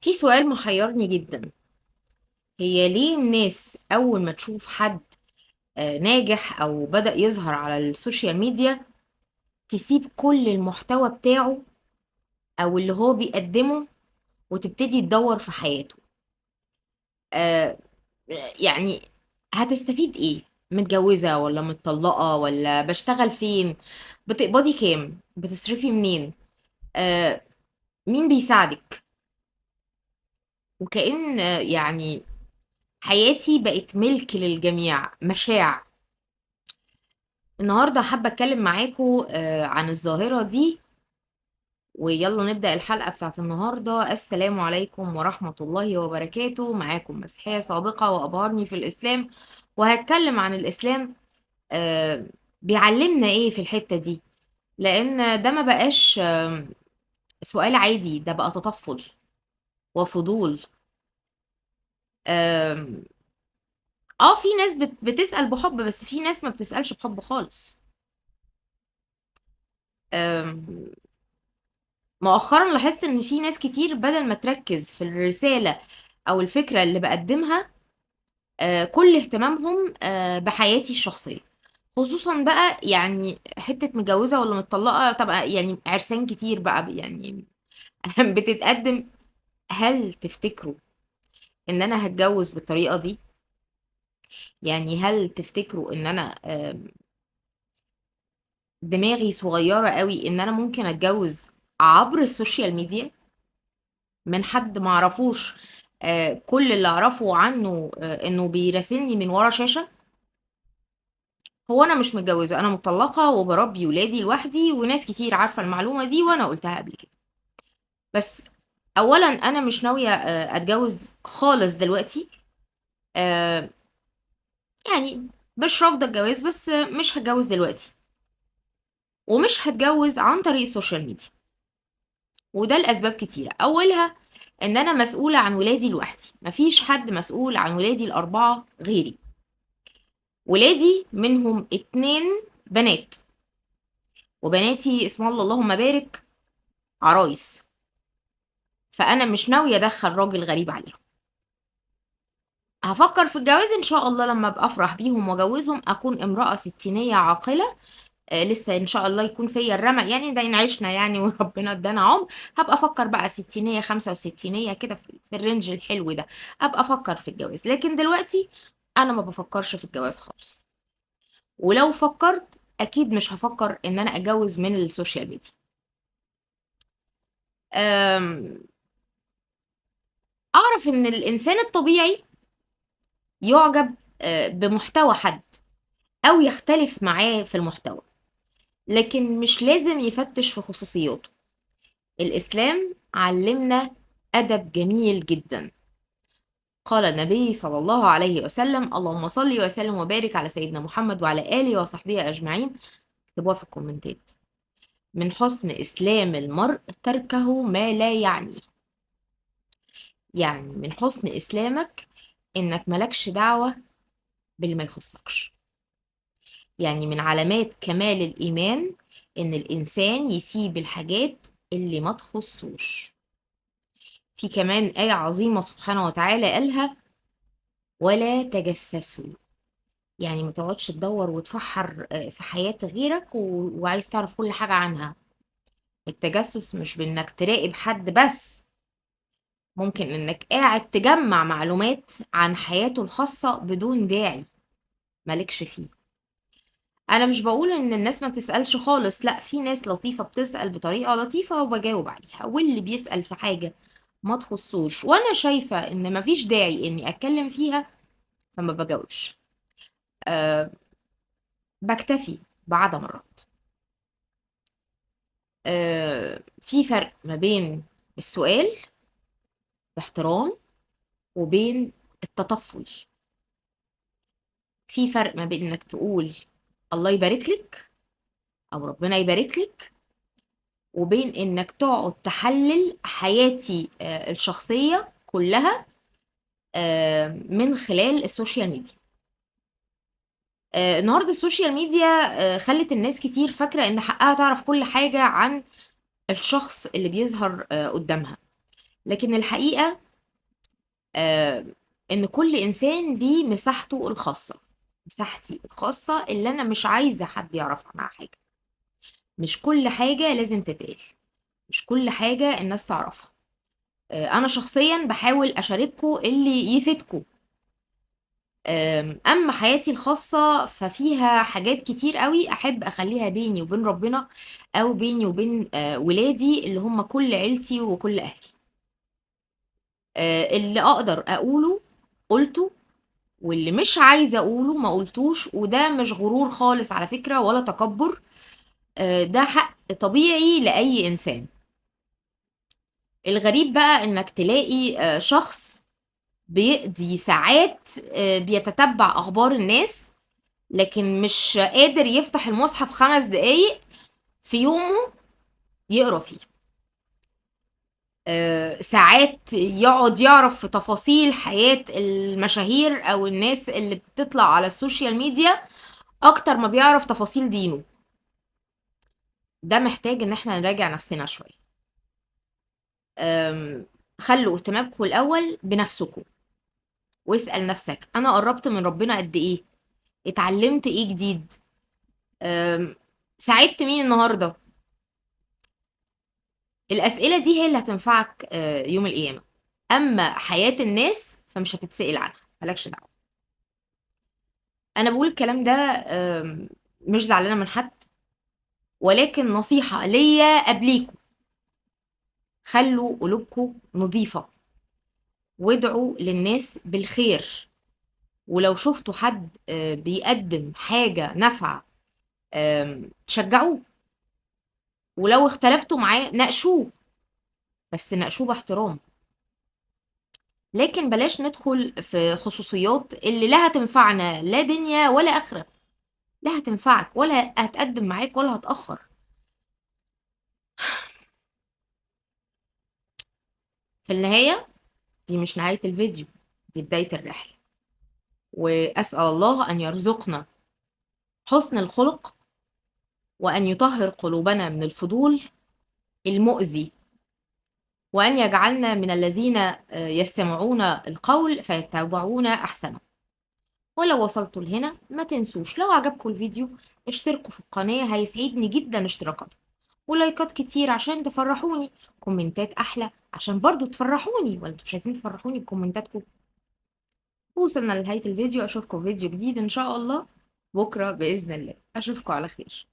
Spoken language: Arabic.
في سؤال محيرني جدا. هي ليه الناس أول ما تشوف حد ناجح أو بدأ يظهر على السوشيال ميديا تسيب كل المحتوى بتاعه أو اللي هو بيقدمه وتبتدي تدور في حياته؟ آه، يعني هتستفيد إيه؟ متجوزة ولا متطلقة ولا بشتغل فين؟ بتقبضي كام؟ بتصرفي منين؟ آه، مين بيساعدك؟ وكأن يعني حياتي بقت ملك للجميع مشاع. النهارده حابة أتكلم معاكم عن الظاهرة دي. ويلا نبدأ الحلقة بتاعت النهاردة. السلام عليكم ورحمة الله وبركاته. معاكم مسيحية سابقة وأبهرني في الإسلام، وهتكلم عن الإسلام آه، بيعلمنا إيه في الحتة دي، لأن ده ما بقاش سؤال عادي، ده بقى تطفل وفضول. آم، في ناس بتسأل بحب، بس في ناس ما بتسألش بحب خالص. آم، مؤخرا لاحظت ان في ناس كتير بدل ما تركز في الرسالة او الفكرة اللي بقدمها، كل اهتمامهم بحياتي الشخصية. خصوصا بقى يعني حتة متجوزة ولا متطلقة، طبعا يعني عرسان كتير بقى يعني بتتقدم. هل تفتكروا ان انا هتجوز بالطريقة دي؟ يعني هل تفتكروا ان انا دماغي صغيرة قوي ان انا ممكن اتجوز عبر السوشيال ميديا من حد ما اعرفوش؟ كل اللي اعرفه عنه انه بيراسلني من ورا شاشة. هو انا مش متجوزة، انا مطلقة وبربي ولادي لوحدي، وناس كتير عارفة المعلومة دي وانا قلتها قبل كده. بس اولا انا مش ناوية اتجوز خالص دلوقتي. آه، يعني مش رافضة الجواز، بس مش هتجوز دلوقتي، ومش هتجوز عن طريق السوشيال ميديا. وده لأسباب كتيرة. أولها إن أنا مسؤولة عن ولادي لوحدي، مفيش حد مسؤول عن ولادي الأربعة غيري. ولادي منهم اتنين بنات، وبناتي اسم الله اللهم بارك عرايس، فأنا مش ناوية أدخل راجل غريب عليهم. هفكر في الجواز إن شاء الله لما أبقى أفرح بيهم وأجوزهم، أكون امرأة ستينية عاقلة. لسه إن شاء الله يكون فيا الرمق، يعني ده إن عشنا يعني وربنا ادانا عمر. هبقى أفكر بقى ستينية خمسة وستينية كده، في الرينج الحلو ده أبقى أفكر في الجواز. لكن دلوقتي أنا ما بفكرش في الجواز خالص، ولو فكرت أكيد مش هفكر إن أنا أتجوز من السوشيال ميديا. أم، أعرف إن الإنسان الطبيعي يعجب بمحتوى حد أو يختلف معاه في المحتوى، لكن مش لازم يفتش في خصوصياته. الإسلام علمنا أدب جميل جدا. قال النبي صلى الله عليه وسلم: اللهم صل وسلم وبارك على سيدنا محمد وعلى آله وصحبه أجمعين. اكتبوها في الكومنتات: من حسن إسلام المرء تركه ما لا يعنيه. يعني من حسن إسلامك إنك ملكش دعوة باللي ما يخصكش. يعني من علامات كمال الإيمان إن الإنسان يسيب الحاجات اللي ما تخصوش. في كمان آية عظيمة سبحانه وتعالى قالها: ولا تجسسوا. يعني ما تقعدش تدور وتفحر في حياة غيرك وعايز تعرف كل حاجة عنها. التجسس مش بإنك تراقب حد بس، ممكن إنك قاعد تجمع معلومات عن حياته الخاصة بدون داعي مالكش فيه. أنا مش بقول إن الناس ما تسألش خالص، لأ، في ناس لطيفة بتسأل بطريقة لطيفة وبجاوب عليها، واللي بيسأل في حاجة ما تخصوش وأنا شايفة إن مفيش داعي إني أتكلم فيها فما بجاوبش. أه، بكتفي بعدم الرد. في فرق ما بين السؤال باحترام وبين التطفل. في فرق ما بين انك تقول الله يبارك لك او ربنا يبارك لك، وبين انك تقعد تحلل حياتي الشخصية كلها من خلال السوشيال ميديا. النهارده السوشيال ميديا خلت الناس كتير فاكرة ان حقها تعرف كل حاجة عن الشخص اللي بيظهر قدامها. لكن الحقيقة آه إن كل إنسان ليه مساحته الخاصة، مساحتي الخاصة اللي أنا مش عايزة حد يعرف عنها حاجة. مش كل حاجة لازم تتقال، مش كل حاجة الناس تعرفها. أنا شخصيا بحاول أشارككم اللي يفيدكم. أما حياتي الخاصة ففيها حاجات كتير قوي أحب أخليها بيني وبين ربنا، أو بيني وبين ولادي اللي هم كل عيلتي وكل أهلي. اللي أقدر أقوله قلته، واللي مش عايزة أقوله ما قلتوش، وده مش غرور خالص على فكرة ولا تكبر. ده حق طبيعي لأي إنسان. الغريب بقى إنك تلاقي شخص بيقضي ساعات بيتتبع أخبار الناس، لكن مش قادر يفتح المصحف 5 دقايق في يومه يقرا فيه. ساعات يقعد يعرف في تفاصيل حياة المشاهير أو الناس اللي بتطلع على السوشيال ميديا أكتر ما بيعرف تفاصيل دينه. ده محتاج إن احنا نراجع نفسنا شوية. خلوا اهتمامكم الأول بنفسكم، واسأل نفسك أنا قربت من ربنا قد إيه؟ اتعلمت إيه جديد؟ ساعدت مين النهاردة؟ الأسئلة دي هي اللي هتنفعك يوم القيامة. أما حياة الناس فمش هتتسأل عنها، مالكش دعوة. أنا بقول الكلام ده مش زعلانة من حد، ولكن نصيحة ليا قبليكم: خلوا قلوبكم نظيفة، وادعوا للناس بالخير. ولو شفتوا حد بيقدم حاجة نافعة تشجعوه، ولو اختلفتوا معاه ناقشوه، بس ناقشوه باحترام. لكن بلاش ندخل في خصوصيات اللي لا هتنفعنا لا دنيا ولا آخرة، لا هتنفعك ولا هتقدم معاك ولا هتأخر. في النهاية دي مش نهاية الفيديو، دي بداية الرحلة. وأسأل الله أن يرزقنا حسن الخلق، وأن يطهر قلوبنا من الفضول المؤذي، وأن يجعلنا من الذين يستمعون القول فيتبعون أحسنه. ولو وصلتوا لهنا ما تنسوش لو عجبكم الفيديو اشتركوا في القناة، هيسعدني جدا اشتراكاتكم، ولايكات كتير عشان تفرحوني، كومنتات أحلى عشان برضو تفرحوني، ولا انتوا مش عايزين تفرحوني بكومنتاتكم؟ وصلنا لنهاية الفيديو، أشوفكم في فيديو جديد إن شاء الله بكرة بإذن الله. أشوفكم على خير.